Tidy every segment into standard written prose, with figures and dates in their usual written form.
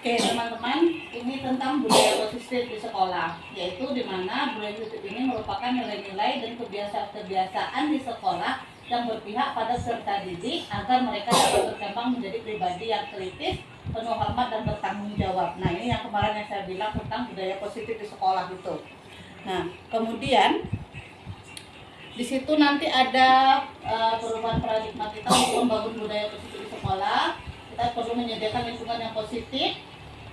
Oke teman-teman, ini tentang budaya positif di sekolah, yaitu di mana budaya positif ini merupakan nilai-nilai dan kebiasaan-kebiasaan di sekolah yang berpihak pada peserta didik agar mereka dapat berkembang menjadi pribadi yang kritis, penuh hormat dan bertanggung jawab. Nah ini yang kemarin yang saya bilang tentang budaya positif di sekolah itu. Nah kemudian di situ nanti ada perubahan paradigma kita untuk membangun budaya positif di sekolah. Kita perlu menyediakan lingkungan yang positif,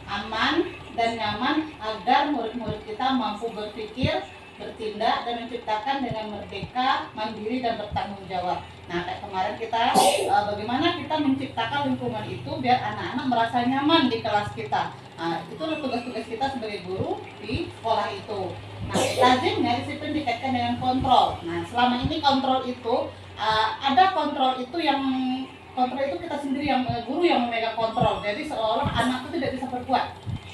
aman dan nyaman agar murid-murid kita mampu berpikir, bertindak dan menciptakan dengan merdeka, mandiri dan bertanggung jawab. Nah, kayak kemarin kita bagaimana kita menciptakan lingkungan itu biar anak-anak merasa nyaman di kelas kita. Nah, itu tugas-tugas kita sebagai guru di sekolah itu. Nah, lazimnya disiplin dikaitkan dengan kontrol. Nah, selama ini kontrol itu ada kontrol itu yang kontrol itu kita sendiri yang guru yang memegang kontrol. Jadi seolah anak itu tidak bisa berbuat.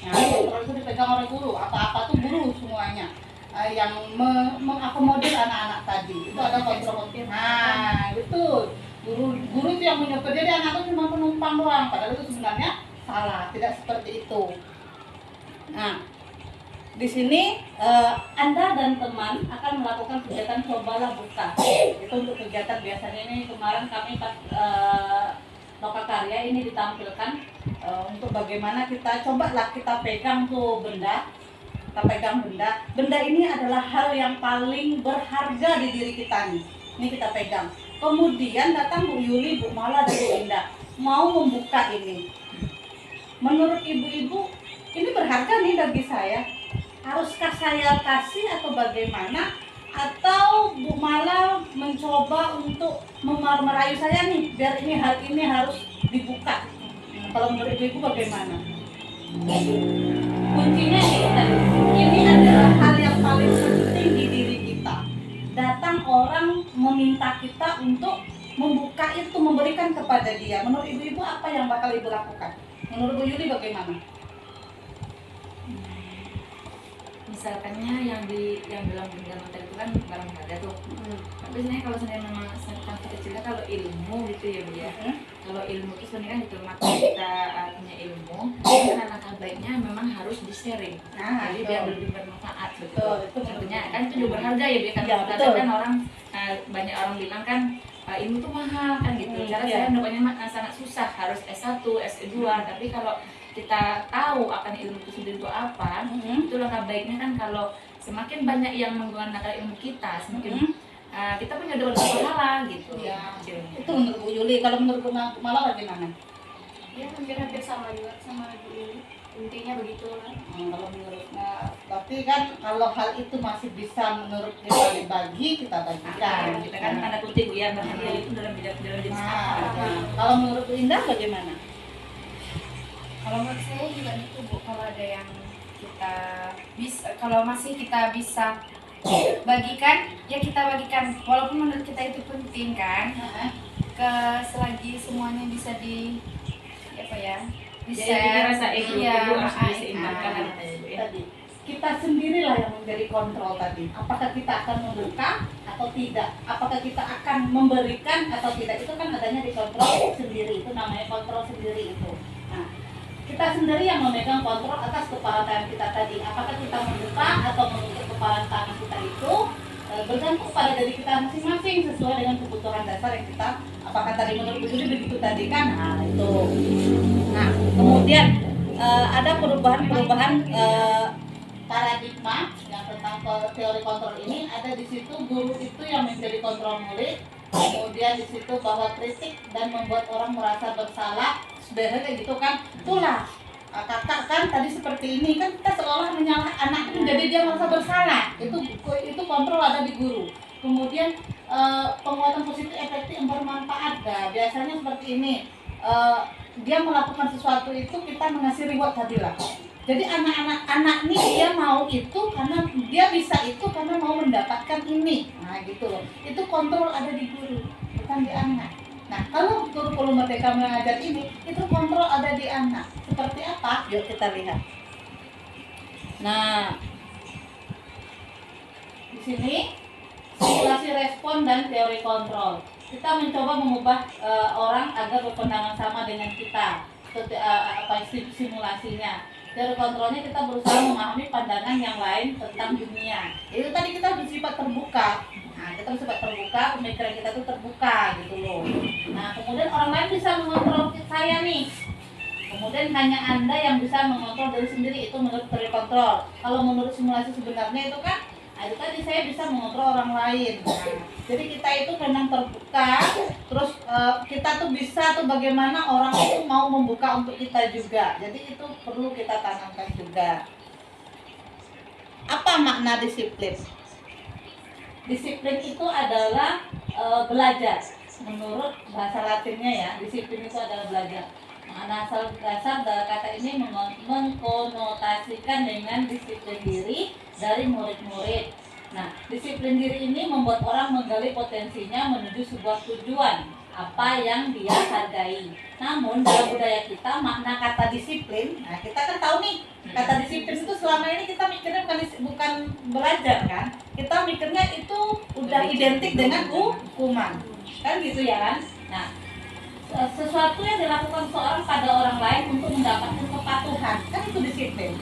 Nah, kontrol itu dipegang oleh guru. Apa-apa tuh guru semuanya yang mengakomodir anak-anak tadi. Itu ada kontrol. Nah, betul. Guru itu yang menyetir. Jadi anak itu cuma penumpang doang. Padahal itu sebenarnya salah. Tidak seperti itu. Nah, di sini Anda dan teman akan melakukan kegiatan cobalah buka. Itu untuk kegiatan biasanya ini kemarin kami pas loka karya ini ditampilkan untuk bagaimana kita cobalah kita pegang tuh benda. Kita pegang benda. Benda ini adalah hal yang paling berharga di diri kita nih. Ini kita pegang. Kemudian datang Bu Yuli, Bu Mala dan Bu Indah mau membuka ini. Menurut ibu-ibu ini berharga nih bagi saya. Haruskah saya kasih atau bagaimana? Atau Bu Mala mencoba untuk merayu saya nih biar hal ini harus dibuka. Kalau menurut ibu bagaimana? Kuncinya ini adalah hal yang paling penting di diri kita. Datang orang meminta kita untuk membuka itu, memberikan kepada dia. Menurut ibu-ibu apa yang bakal ibu lakukan? Menurut Bu Yuli bagaimana? Misalkannya yang dalam benda materi itu kan barang berharga tuh. Tapi sebenarnya kalau sebenarnya memang sampai kecilnya kalau ilmu gitu ya Bu ya. Kalau ilmu itu sebenarnya kan gitu makanya kita punya ilmu. Kan alangkah baiknya memang harus di-sharing. Jadi biar lebih bermanfaat begitu. Tentunya kan itu juga berharga ya Bu. Kadang kan orang banyak orang bilang kan ilmu itu mahal kan gitu. Cara saya mendapatnya sangat susah, harus S1, S2. Tapi kalau kita tahu akan ilmu itu sendiri itu apa, itu langkah baiknya kan kalau semakin banyak yang menggunakan ilmu kita, semakin kita punya doa pahala gitu. Ya, itu menurut Bu Yuli. Kalau menurut Bu Mala bagaimana? Ya hampir sama juga sama Bu Yuli. Intinya begitu lah. Kalau menurutnya, tapi kan kalau hal itu masih bisa menurut kita dibagi, kita bagikan. Kita kan tanda kutip Bu ya, berharga itu dalam jenis apa. Kalau menurut Bu Indah bagaimana? Kalau menurut saya juga itu Bu, kalau ada yang kita bisa, kalau masih kita bisa bagikan, ya kita bagikan. Walaupun menurut kita itu penting kan, selagi semuanya bisa bisa rasa ego harus diseimbangkan tadi. Kita sendirilah yang menjadi kontrol tadi. Apakah kita akan membuka atau tidak? Apakah kita akan memberikan atau tidak? Itu kan adanya di kontrol sendiri. Itu namanya kontrol sendiri itu. Nah, kita sendiri yang memegang kontrol atas kepala tangan kita tadi. Apakah kita membuka atau menutup kepala tangan kita itu bergantung pada diri kita masing-masing sesuai dengan kebutuhan dasar yang kita. Apakah tadi menurut Bu Yuli begitu tadi kan? Nah itu. Nah kemudian ada perubahan paradigma yang tentang teori kontrol ini. Ada di situ guru itu yang menjadi kontrol murid. Kemudian di situ bahwa kritik dan membuat orang merasa bersalah. Sebenarnya kayak gitu kan, itulah kakak kan tadi seperti ini kan kita seolah menyalah anak itu jadi dia merasa bersalah. Itu kontrol ada di guru. Kemudian penguatan positif efektif yang bermanfaat. Nah, biasanya seperti ini. Dia melakukan sesuatu itu kita mengasih reward tadi lah. Jadi anak-anak nih dia mau itu karena dia bisa itu karena mau mendapatkan ini. Nah gitu loh. Itu kontrol ada di guru, bukan di anak. Nah, kalau guru perlu merdeka mengajar ini, itu kontrol ada di anak. Seperti apa? Yuk kita lihat. Nah, di sini simulasi respon dan teori kontrol. Kita mencoba mengubah orang agar berpandangan sama dengan kita. simulasinya. Teori kontrolnya kita berusaha memahami pandangan yang lain tentang dunia. Itu tadi kita bersifat terbuka. Nah, kita bersifat terbuka, pemikiran kita tuh terbuka gitu loh. Nah, kemudian orang lain bisa mengontrol saya nih. Kemudian hanya Anda yang bisa mengontrol diri sendiri, itu menurut teori kontrol. Kalau menurut simulasi sebenarnya itu kan, itu tadi saya bisa mengontrol orang lain. Nah, jadi kita itu memang terbuka, terus kita tuh bisa tuh bagaimana orang itu mau membuka untuk kita juga. Jadi itu perlu kita tanamkan juga. Apa makna disiplin? Disiplin itu adalah belajar. Menurut bahasa Latinnya ya, disiplin itu adalah belajar. Makna asal dasar dari kata ini mengkonotasikan dengan disiplin diri dari murid-murid. Nah, disiplin diri ini membuat orang menggali potensinya menuju sebuah tujuan, apa yang dia hargai. Namun dalam budaya kita makna kata disiplin, nah kita kan tahu nih kata disiplin itu selama ini kita mikirnya bukan belajar kan, kita mikirnya itu udah identik dengan hukuman, kan gitu ya kan. Nah, sesuatu yang dilakukan seorang pada orang lain untuk mendapatkan kepatuhan, kan itu disiplin.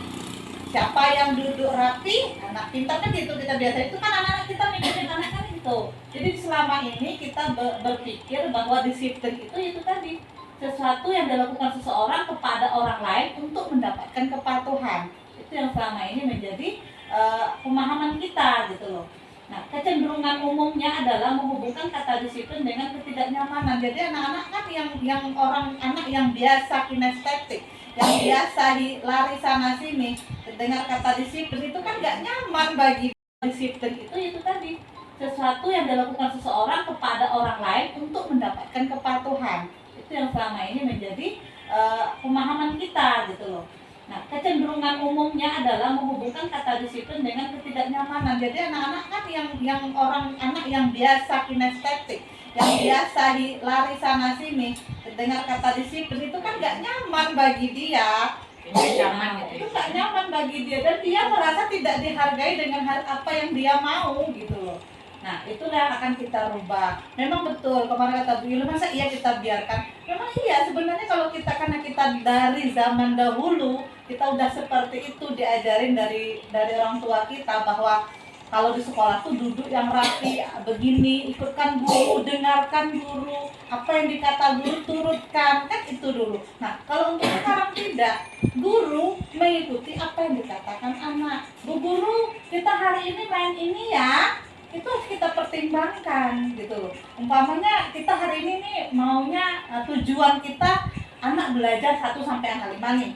Siapa yang duduk rapi, anak pintar kan gitu, kita biasa itu kan anak-anak kita mikirin anak kan itu. Jadi selama ini kita berpikir bahwa disiplin itu tadi sesuatu yang dilakukan seseorang kepada orang lain untuk mendapatkan kepatuhan. Itu yang selama ini menjadi pemahaman kita gitu loh. Nah, kecenderungan umumnya adalah menghubungkan kata disiplin dengan ketidaknyamanan. Jadi anak-anak kan yang orang anak yang biasa kinestetik, yang biasa lari sana sini, dengar kata disiplin itu kan gak nyaman bagi disiplin itu tadi sesuatu yang dilakukan seseorang kepada orang lain untuk mendapatkan kepatuhan. Itu yang selama ini menjadi pemahaman kita gitu loh. Nah, kecenderungan umumnya adalah menghubungkan kata disiplin dengan ketidaknyamanan. Jadi anak-anak kan yang orang anak yang biasa kinestetik, yang biasa lari sana sini, dengar kata disiplin itu kan gak nyaman bagi dia. Itu gak nyaman bagi dia dan dia merasa tidak dihargai dengan apa yang dia mau gitu loh. Nah, itulah yang akan kita rubah. Memang betul, kemarin kata Bu Yuli, masa iya kita biarkan? Memang iya, sebenarnya kalau kita, karena kita dari zaman dahulu, kita udah seperti itu diajarin dari orang tua kita, bahwa kalau di sekolah tuh duduk yang rapi, begini, ikutkan guru, dengarkan guru, apa yang dikata guru, turutkan, kan itu dulu. Nah, kalau untuk sekarang tidak, guru mengikuti apa yang dikatakan anak. Bu guru, kita hari ini main ini ya, itu harus kita pertimbangkan gitu loh. Umpamanya kita hari ini nih maunya tujuan kita anak belajar 1 sampai angka 5 nih.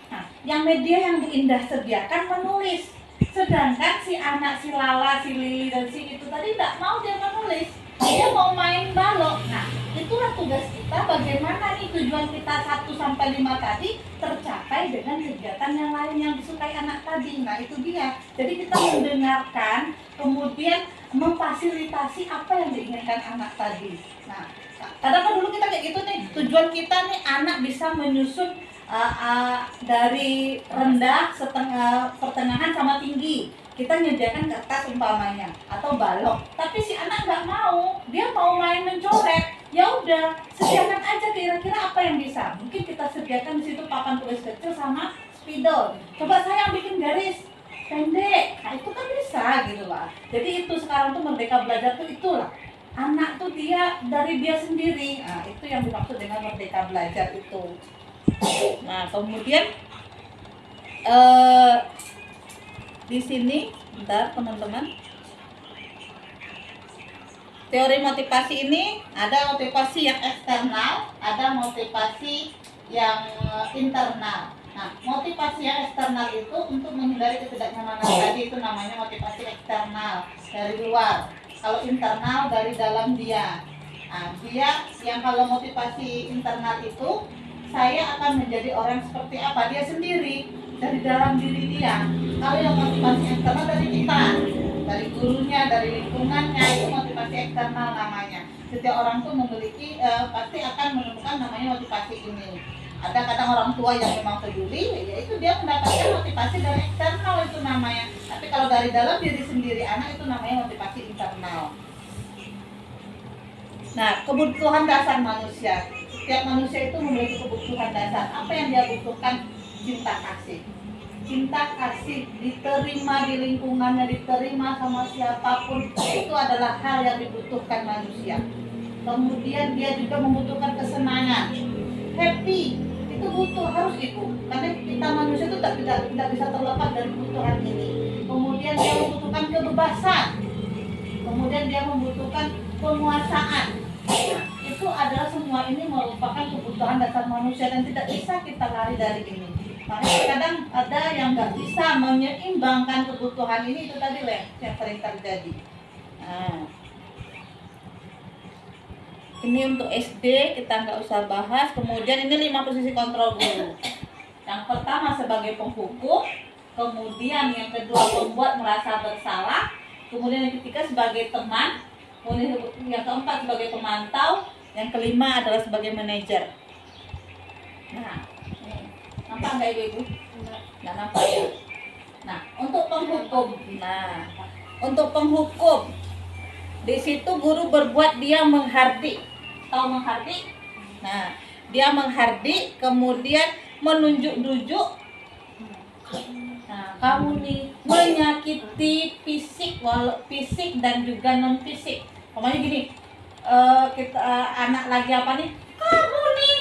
Nah, yang media yang Bu Indah sediakan menulis. Sedangkan si anak, si Lala, si Lili dan si itu tadi tidak mau dia menulis. Dia mau main balok. Nah, itulah tugas kita, bagaimana nih tujuan kita 1 sampai 5 tadi tercapai dengan kegiatan yang lain yang disukai anak tadi. Nah, itu dia. Jadi kita mendengarkan, kemudian memfasilitasi apa yang diinginkan anak tadi. Nah, kadang kan dulu kita kayak gitu nih, tujuan kita nih anak bisa menyusun dari rendah, pertengahan sama tinggi. Kita nyediakan kertas umpamanya atau balok, tapi si anak nggak mau, dia mau main mencoret. Ya udah, sediakan aja kira-kira apa yang bisa. Mungkin kita sediakan di situ papan tulis kecil sama spidol. Coba saya yang bikin garis pendek, nah itu kan bisa gitu lah. Jadi itu sekarang tuh merdeka belajar tuh itulah. Anak tuh dia dari dia sendiri. Nah, itu yang dimaksud dengan merdeka belajar itu. Nah, kemudian di sini, bentar teman-teman. Teori motivasi ini ada motivasi yang eksternal, ada motivasi yang internal. Nah, motivasi yang eksternal itu untuk menghindari ketidaknyamanan tadi, itu namanya motivasi eksternal dari luar. Kalau internal dari dalam dia. Nah, dia yang kalau motivasi internal itu, saya akan menjadi orang seperti apa, dia sendiri, dari dalam diri dia. Kalau yang motivasi eksternal dari kita, dari gurunya, dari lingkungannya, itu motivasi eksternal namanya. Setiap orang tuh memiliki, pasti akan menemukan namanya motivasi ini. Ada kadang orang tua yang memang peduli, yaitu dia mendapatkan motivasi dari eksternal, itu namanya. Tapi kalau dari dalam diri sendiri anak, itu namanya motivasi internal. Nah, kebutuhan dasar manusia. Setiap manusia itu memiliki kebutuhan dasar. Apa yang dia butuhkan? Cinta kasih. Cinta kasih diterima di lingkungannya, diterima sama siapapun, itu adalah hal yang dibutuhkan manusia. Kemudian dia juga membutuhkan kesenangan, happy, itu butuh, harus itu, karena kita manusia itu tidak bisa terlepas dari kebutuhan ini. Kemudian dia membutuhkan kebebasan, kemudian dia membutuhkan penguasaan. Nah, itu adalah semua ini merupakan kebutuhan dasar manusia dan tidak bisa kita lari dari ini. Makanya kadang ada yang nggak bisa menyeimbangkan kebutuhan ini, itu tadi lah yang sering terjadi. Nah, ini untuk SD kita nggak usah bahas. Kemudian ini 5 posisi kontrol guru. Yang pertama sebagai penghukum, kemudian yang kedua membuat merasa bersalah, kemudian yang ketiga sebagai teman, kemudian yang keempat sebagai pemantau, yang kelima adalah sebagai manajer. Nah, nampak nggak ibu-ibu? Nggak nampak ya? Nah, untuk penghukum, untuk penghukum, di situ guru berbuat dia menghardik. Tahu menghardik? Nah, dia menghardik, kemudian menunjuk-nunjuk. Nah, kamu nih menyakiti fisik, fisik dan juga non fisik. Pokoknya gini, kita anak lagi apa nih? Kamu nih.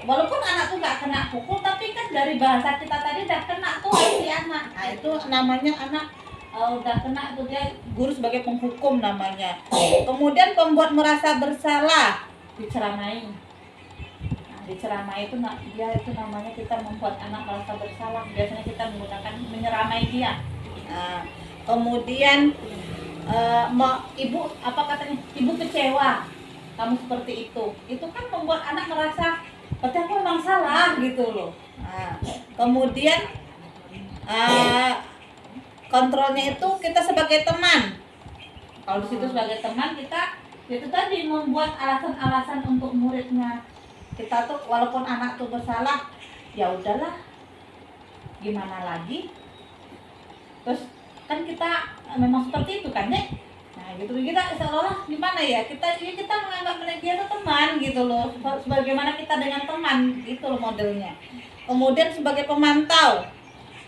Walaupun anak tuh nggak kena pukul, tapi kan dari bahasa kita tadi udah kena tuh si anak. Nah, itu namanya anak udah kena tuh, dia guru sebagai penghukum namanya. Kemudian pembuat merasa bersalah, diceramai. Nah, diceramai itu dia itu namanya kita membuat anak merasa bersalah. Biasanya kita menggunakan menyeramai dia. Nah, kemudian ibu apa katanya? Ibu kecewa. Kamu seperti itu. Itu kan membuat anak merasa berarti aku memang salah gitu loh. Nah, kemudian kontrolnya itu kita sebagai teman. Kalau di situ sebagai teman kita itu tadi membuat alasan-alasan untuk muridnya. Kita tuh walaupun anak tuh bersalah, ya udahlah, gimana lagi? Terus kan kita memang seperti itu kan ya? Nah gitu kita seolah gimana ya, kita menganggap dia itu teman gitu loh, sebagaimana kita dengan teman gitu loh modelnya. Kemudian sebagai pemantau,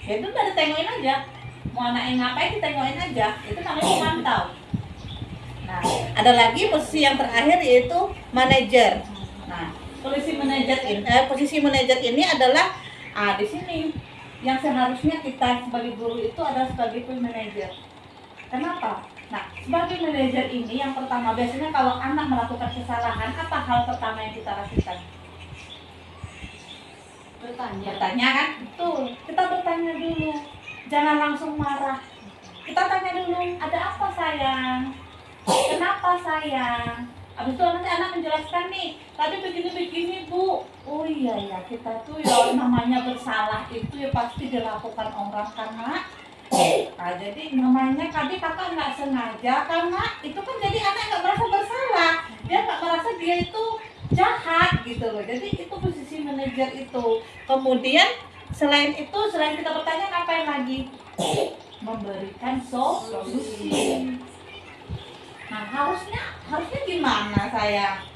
ya itu udah ditengokin aja, mau anaknya ngapain ditengokin aja, itu namanya pemantau. Nah ada lagi posisi yang terakhir yaitu manajer. Nah posisi manajer ini adalah di sini yang seharusnya kita sebagai guru itu adalah sebagai manajer. Kenapa? Nah, sebagai manajer ini yang pertama biasanya kalau anak melakukan kesalahan, apa hal pertama yang kita lakukan? Bertanya kan? Betul. Kita bertanya dulu. Jangan langsung marah. Kita tanya dulu, ada apa sayang? Kenapa sayang? Habis itu nanti anak menjelaskan nih, tadi begini-begini bu. Oh iya ya, kita tuh ya namanya bersalah itu ya pasti dilakukan orang karena nah, jadi namanya tadi kakak nggak sengaja karena itu kan jadi anak nggak merasa bersalah, dia nggak merasa dia itu jahat gitu loh. Jadi itu posisi manajer itu. Kemudian selain kita bertanya ngapain lagi? Memberikan solusi. Nah harusnya gimana sayang?